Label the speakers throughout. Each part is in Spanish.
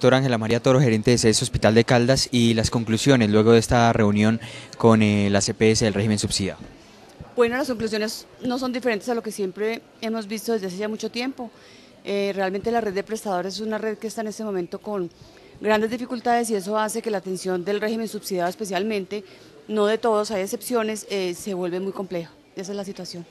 Speaker 1: Doctora Ángela María Toro, gerente de CES Hospital de Caldas, y las conclusiones luego de esta reunión con las EPS del régimen subsidiado.
Speaker 2: Bueno, las conclusiones no son diferentes a lo que siempre hemos visto desde hace ya mucho tiempo. Realmente la red de prestadores es una red que está en este momento con grandes dificultades y eso hace que la atención del régimen subsidiado especialmente, no de todos, hay excepciones, se vuelve muy compleja. Esa es la situación.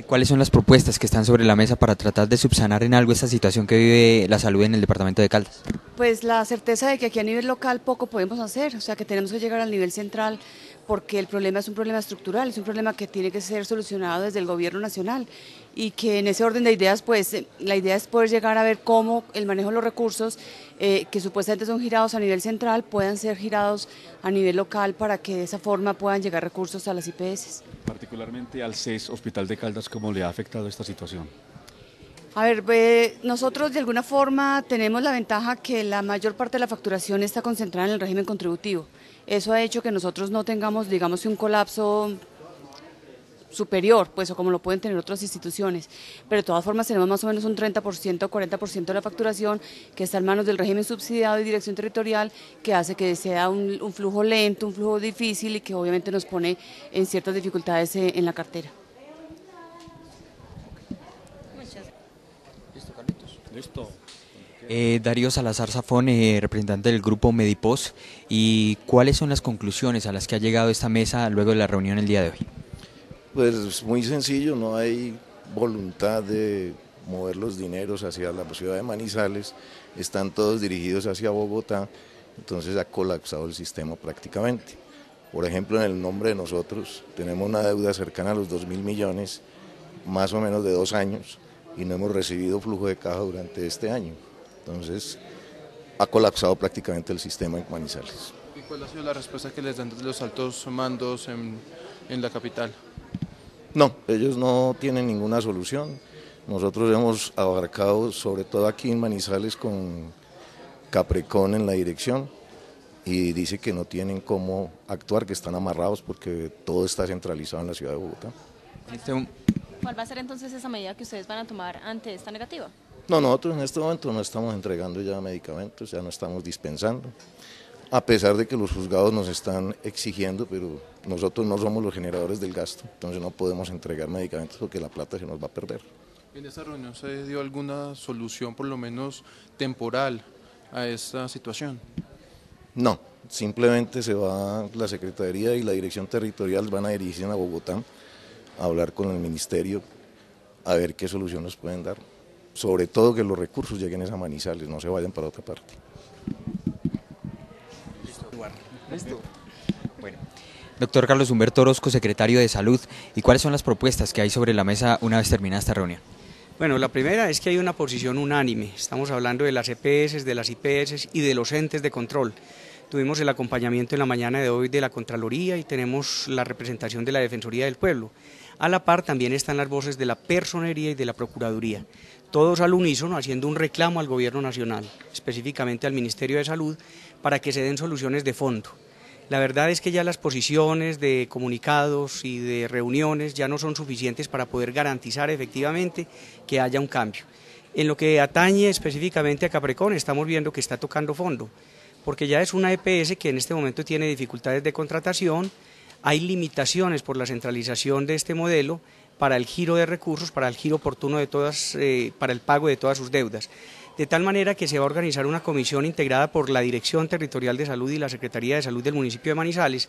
Speaker 1: ¿Cuáles son las propuestas que están sobre la mesa para tratar de subsanar en algo esta situación que vive la salud en el departamento de Caldas?
Speaker 2: Pues la certeza de que aquí a nivel local poco podemos hacer, o sea que tenemos que llegar al nivel central porque el problema es un problema estructural, es un problema que tiene que ser solucionado desde el gobierno nacional y que en ese orden de ideas pues la idea es poder llegar a ver cómo el manejo de los recursos que supuestamente son girados a nivel central puedan ser girados a nivel local para que de esa forma puedan llegar recursos a las IPS.
Speaker 3: Particularmente al CES Hospital de Caldas, ¿cómo le ha afectado esta situación?
Speaker 2: A ver, nosotros de alguna forma tenemos la ventaja que la mayor parte de la facturación está concentrada en el régimen contributivo. Eso ha hecho que nosotros no tengamos, digamos, un colapso superior, pues, o como lo pueden tener otras instituciones. Pero de todas formas tenemos más o menos un 30% o 40% de la facturación que está en manos del régimen subsidiado y dirección territorial, que hace que sea un flujo lento, un flujo difícil y que obviamente nos pone en ciertas dificultades en la cartera.
Speaker 3: Listo.
Speaker 1: Darío Salazar Zafón, representante del grupo Medipos, ¿y cuáles son las conclusiones a las que ha llegado esta mesa luego de la reunión el día de hoy?
Speaker 4: Pues muy sencillo, no hay voluntad de mover los dineros hacia la ciudad de Manizales, están todos dirigidos hacia Bogotá, entonces ha colapsado el sistema prácticamente. Por ejemplo, en el nombre de nosotros tenemos una deuda cercana a los 2.000 millones, más o menos de 2 años, y no hemos recibido flujo de caja durante este año. Entonces, ha colapsado prácticamente el sistema en Manizales.
Speaker 5: ¿Y cuál ha sido la respuesta que les dan desde los altos mandos en la capital?
Speaker 4: No, ellos no tienen ninguna solución. Nosotros hemos abarcado, sobre todo aquí en Manizales, con Caprecon en la dirección, y dice que no tienen cómo actuar, que están amarrados porque todo está centralizado en la ciudad de Bogotá.
Speaker 6: ¿Cuál va a ser entonces esa medida que ustedes van a tomar ante esta negativa?
Speaker 4: No, nosotros en este momento no estamos entregando ya medicamentos, ya no estamos dispensando, a pesar de que los juzgados nos están exigiendo, pero nosotros no somos los generadores del gasto, entonces no podemos entregar medicamentos porque la plata se nos va a perder.
Speaker 5: ¿En esta reunión se dio alguna solución, por lo menos temporal, a esta situación?
Speaker 4: No, simplemente la Secretaría y la Dirección Territorial van a dirigirse a Bogotá a hablar con el Ministerio, a ver qué solución nos pueden dar. Sobre todo que los recursos lleguen a Manizales, no se vayan para otra parte.
Speaker 1: Listo. Bueno. Doctor Carlos Humberto Orozco, secretario de Salud, ¿y cuáles son las propuestas que hay sobre la mesa una vez terminada esta reunión?
Speaker 7: Bueno, la primera es que hay una posición unánime, estamos hablando de las EPS, de las IPS y de los entes de control. Tuvimos el acompañamiento en la mañana de hoy de la Contraloría y tenemos la representación de la Defensoría del Pueblo. A la par también están las voces de la Personería y de la Procuraduría, todos al unísono haciendo un reclamo al Gobierno Nacional, específicamente al Ministerio de Salud, para que se den soluciones de fondo. La verdad es que ya las posiciones de comunicados y de reuniones ya no son suficientes para poder garantizar efectivamente que haya un cambio. En lo que atañe específicamente a Caprecon, estamos viendo que está tocando fondo, porque ya es una EPS que en este momento tiene dificultades de contratación, hay limitaciones por la centralización de este modelo para el giro de recursos, para el giro oportuno de todas, para el pago de todas sus deudas. De tal manera que se va a organizar una comisión integrada por la Dirección Territorial de Salud y la Secretaría de Salud del municipio de Manizales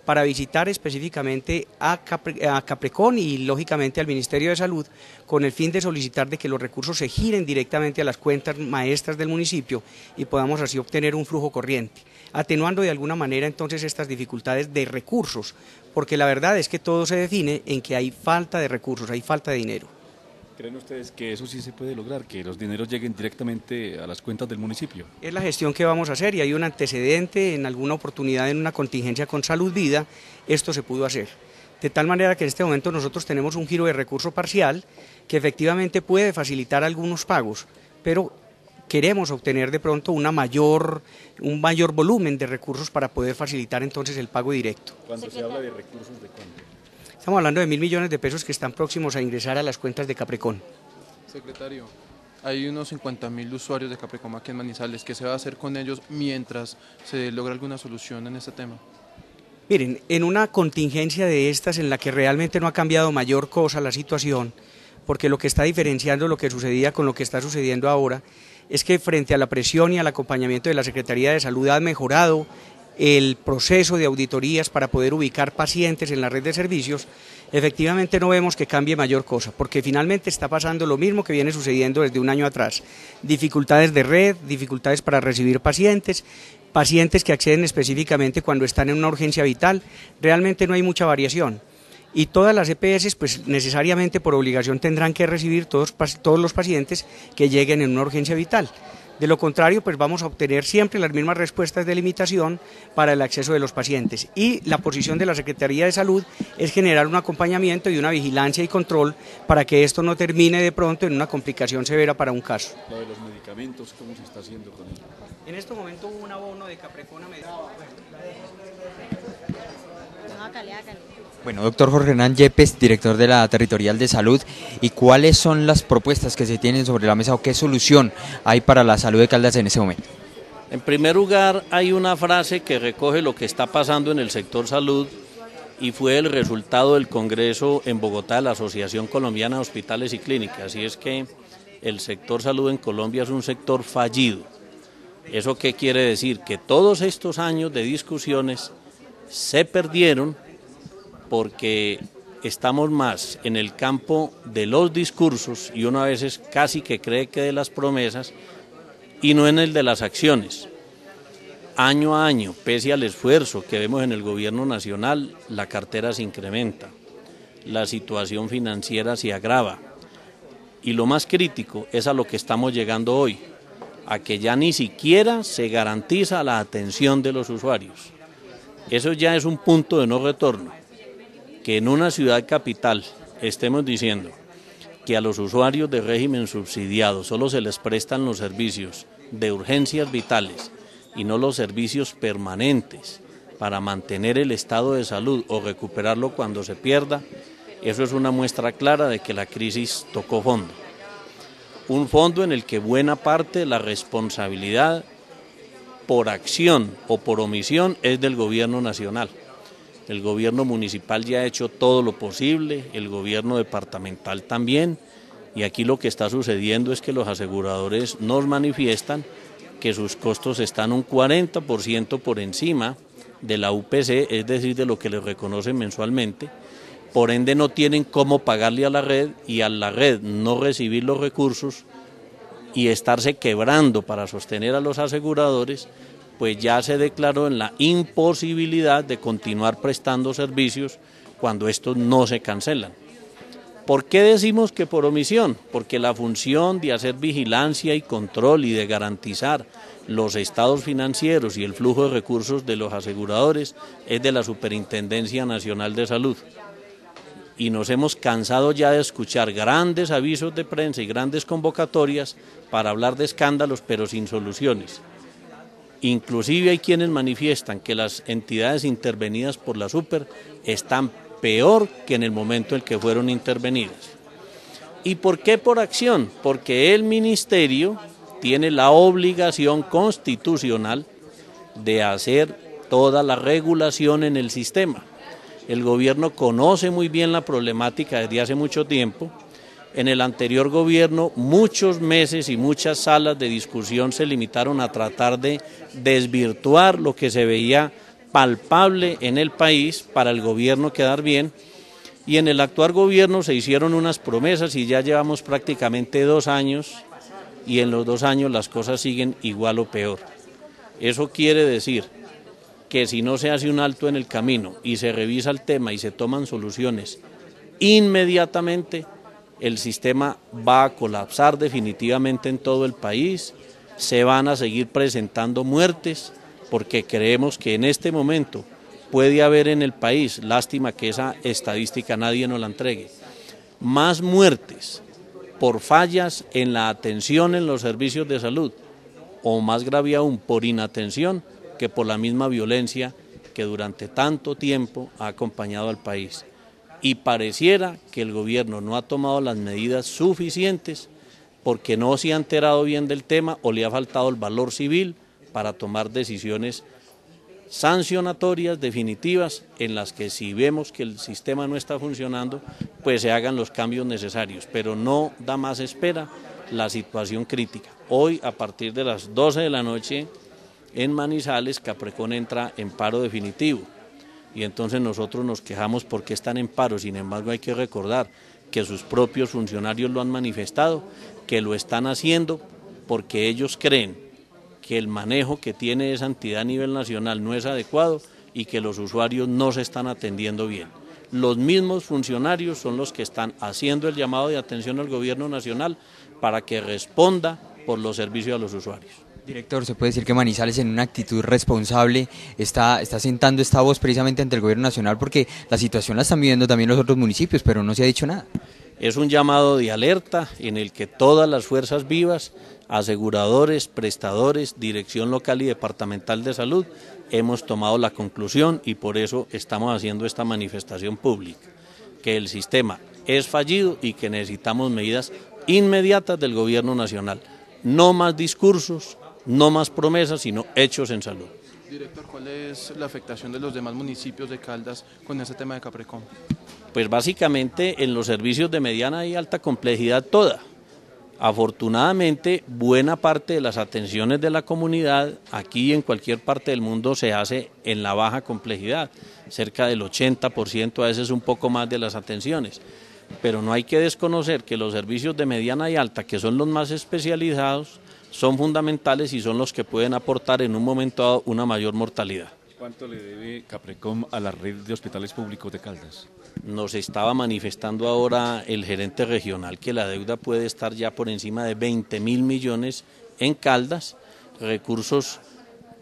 Speaker 7: para visitar específicamente a Caprecon y lógicamente al Ministerio de Salud con el fin de solicitar de que los recursos se giren directamente a las cuentas maestras del municipio y podamos así obtener un flujo corriente, atenuando de alguna manera entonces estas dificultades de recursos, porque la verdad es que todo se define en que hay falta de recursos, hay falta de dinero.
Speaker 3: ¿Creen ustedes que eso sí se puede lograr, que los dineros lleguen directamente a las cuentas del municipio?
Speaker 7: Es la gestión que vamos a hacer y hay un antecedente, en alguna oportunidad en una contingencia con Salud Vida, esto se pudo hacer. De tal manera que en este momento nosotros tenemos un giro de recurso parcial que efectivamente puede facilitar algunos pagos, pero queremos obtener de pronto un mayor volumen de recursos para poder facilitar entonces el pago directo.
Speaker 3: Cuando se habla de recursos, ¿de cuánto?
Speaker 7: Estamos hablando de 1.000 millones de pesos que están próximos a ingresar a las cuentas de Caprecon.
Speaker 5: Secretario, Hay unos 50.000 usuarios de Caprecom aquí en Manizales. ¿Qué se va a hacer con ellos mientras se logra alguna solución en este tema?
Speaker 7: Miren, en una contingencia de estas en la que realmente no ha cambiado mayor cosa la situación, porque lo que está diferenciando lo que sucedía con lo que está sucediendo ahora, es que frente a la presión y al acompañamiento de la Secretaría de Salud ha mejorado el proceso de auditorías para poder ubicar pacientes en la red de servicios. Efectivamente no vemos que cambie mayor cosa, porque finalmente está pasando lo mismo que viene sucediendo desde un año atrás. Dificultades de red, dificultades para recibir pacientes, pacientes que acceden específicamente cuando están en una urgencia vital, realmente no hay mucha variación. Y todas las EPS pues necesariamente por obligación tendrán que recibir todos los pacientes que lleguen en una urgencia vital. De lo contrario, pues vamos a obtener siempre las mismas respuestas de limitación para el acceso de los pacientes. Y la posición de la Secretaría de Salud es generar un acompañamiento y una vigilancia y control para que esto no termine de pronto en una complicación severa para un caso.
Speaker 3: Lo de los medicamentos, ¿cómo se está haciendo con ello?
Speaker 7: En este momento hubo un abono de Caprecom a
Speaker 1: Bueno, doctor Jorge Hernán Yepes, director de la Territorial de Salud, ¿y cuáles son las propuestas que se tienen sobre la mesa o qué solución hay para la salud de Caldas en ese momento?
Speaker 8: En primer lugar, hay una frase que recoge lo que está pasando en el sector salud y fue el resultado del Congreso en Bogotá de la Asociación Colombiana de Hospitales y Clínicas, y es que el sector salud en Colombia es un sector fallido. ¿Eso qué quiere decir? Que todos estos años de discusiones se perdieron porque estamos más en el campo de los discursos y uno a veces casi que cree que de las promesas y no en el de las acciones. Año a año, pese al esfuerzo que vemos en el gobierno nacional, la cartera se incrementa, la situación financiera se agrava y lo más crítico es a lo que estamos llegando hoy, a que ya ni siquiera se garantiza la atención de los usuarios. Eso ya es un punto de no retorno. Que en una ciudad capital estemos diciendo que a los usuarios de régimen subsidiado solo se les prestan los servicios de urgencias vitales y no los servicios permanentes para mantener el estado de salud o recuperarlo cuando se pierda, eso es una muestra clara de que la crisis tocó fondo. Un fondo en el que buena parte de la responsabilidad por acción o por omisión es del gobierno nacional. El gobierno municipal ya ha hecho todo lo posible, el gobierno departamental también, y aquí lo que está sucediendo es que los aseguradores nos manifiestan que sus costos están un 40% por encima de la UPC, es decir, de lo que les reconocen mensualmente, por ende no tienen cómo pagarle a la red y a la red no recibir los recursos y estarse quebrando para sostener a los aseguradores, pues ya se declaró en la imposibilidad de continuar prestando servicios cuando estos no se cancelan. ¿Por qué decimos que por omisión? Porque la función de hacer vigilancia y control y de garantizar los estados financieros y el flujo de recursos de los aseguradores es de la Superintendencia Nacional de Salud. Y nos hemos cansado ya de escuchar grandes avisos de prensa y grandes convocatorias para hablar de escándalos pero sin soluciones. Inclusive hay quienes manifiestan que las entidades intervenidas por la Super están peor que en el momento en que fueron intervenidas. ¿Y por qué por acción? Porque el ministerio tiene la obligación constitucional de hacer toda la regulación en el sistema. El gobierno conoce muy bien la problemática desde hace mucho tiempo. En el anterior gobierno muchos meses y muchas salas de discusión se limitaron a tratar de desvirtuar lo que se veía palpable en el país para el gobierno quedar bien, y en el actual gobierno se hicieron unas promesas y ya llevamos prácticamente 2 años y en los 2 años las cosas siguen igual o peor. Eso quiere decir que si no se hace un alto en el camino y se revisa el tema y se toman soluciones inmediatamente, el sistema va a colapsar definitivamente en todo el país, se van a seguir presentando muertes, porque creemos que en este momento puede haber en el país, lástima que esa estadística nadie nos la entregue, más muertes por fallas en la atención en los servicios de salud, o más grave aún, por inatención, que por la misma violencia que durante tanto tiempo ha acompañado al país. Y pareciera que el gobierno no ha tomado las medidas suficientes porque no se ha enterado bien del tema o le ha faltado el valor civil para tomar decisiones sancionatorias definitivas en las que si vemos que el sistema no está funcionando, pues se hagan los cambios necesarios, pero no da más espera la situación crítica. Hoy a partir de las 12 de la noche en Manizales Caprecon entra en paro definitivo y entonces nosotros nos quejamos porque están en paro. Sin embargo hay que recordar que sus propios funcionarios lo han manifestado, que lo están haciendo porque ellos creen que el manejo que tiene esa entidad a nivel nacional no es adecuado y que los usuarios no se están atendiendo bien. Los mismos funcionarios son los que están haciendo el llamado de atención al gobierno nacional para que responda por los servicios a los usuarios.
Speaker 1: Director, ¿se puede decir que Manizales en una actitud responsable está sentando esta voz precisamente ante el gobierno nacional, porque la situación la están viviendo también los otros municipios, pero no se ha dicho nada?
Speaker 8: Es un llamado de alerta en el que todas las fuerzas vivas, aseguradores, prestadores, dirección local y departamental de salud, hemos tomado la conclusión y por eso estamos haciendo esta manifestación pública, que el sistema es fallido y que necesitamos medidas inmediatas del gobierno nacional, no más discursos, no más promesas, sino hechos en salud.
Speaker 5: Director, ¿cuál es la afectación de los demás municipios de Caldas con ese tema de Caprecon?
Speaker 8: Pues básicamente en los servicios de mediana y alta complejidad toda. Afortunadamente, buena parte de las atenciones de la comunidad aquí y en cualquier parte del mundo se hace en la baja complejidad, cerca del 80%, a veces un poco más de las atenciones. Pero no hay que desconocer que los servicios de mediana y alta, que son los más especializados, son fundamentales y son los que pueden aportar en un momento dado una mayor mortalidad.
Speaker 3: ¿Cuánto le debe Caprecon a la red de hospitales públicos de Caldas?
Speaker 8: Nos estaba manifestando ahora el gerente regional que la deuda puede estar ya por encima de 20.000 millones en Caldas, recursos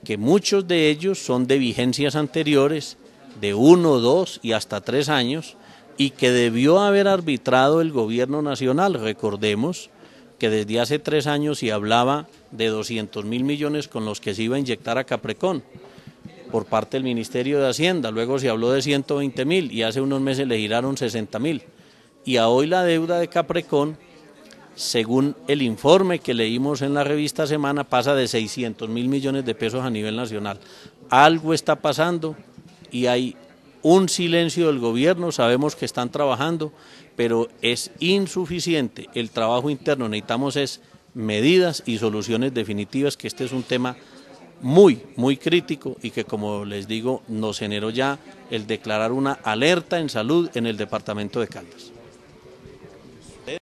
Speaker 8: que muchos de ellos son de vigencias anteriores, de 1, 2 y hasta 3 años, y que debió haber arbitrado el gobierno nacional. Recordemos que desde hace 3 años se hablaba de 200.000 millones con los que se iba a inyectar a Caprecon por parte del Ministerio de Hacienda, luego se habló de 120.000 y hace unos meses le giraron 60.000. Y a hoy la deuda de Caprecon, según el informe que leímos en la revista Semana, pasa de 600.000 millones de pesos a nivel nacional. Algo está pasando y hay un silencio del gobierno, sabemos que están trabajando, pero es insuficiente el trabajo interno, necesitamos medidas y soluciones definitivas, que este es un tema muy crítico y que, como les digo, nos generó ya el declarar una alerta en salud en el departamento de Caldas.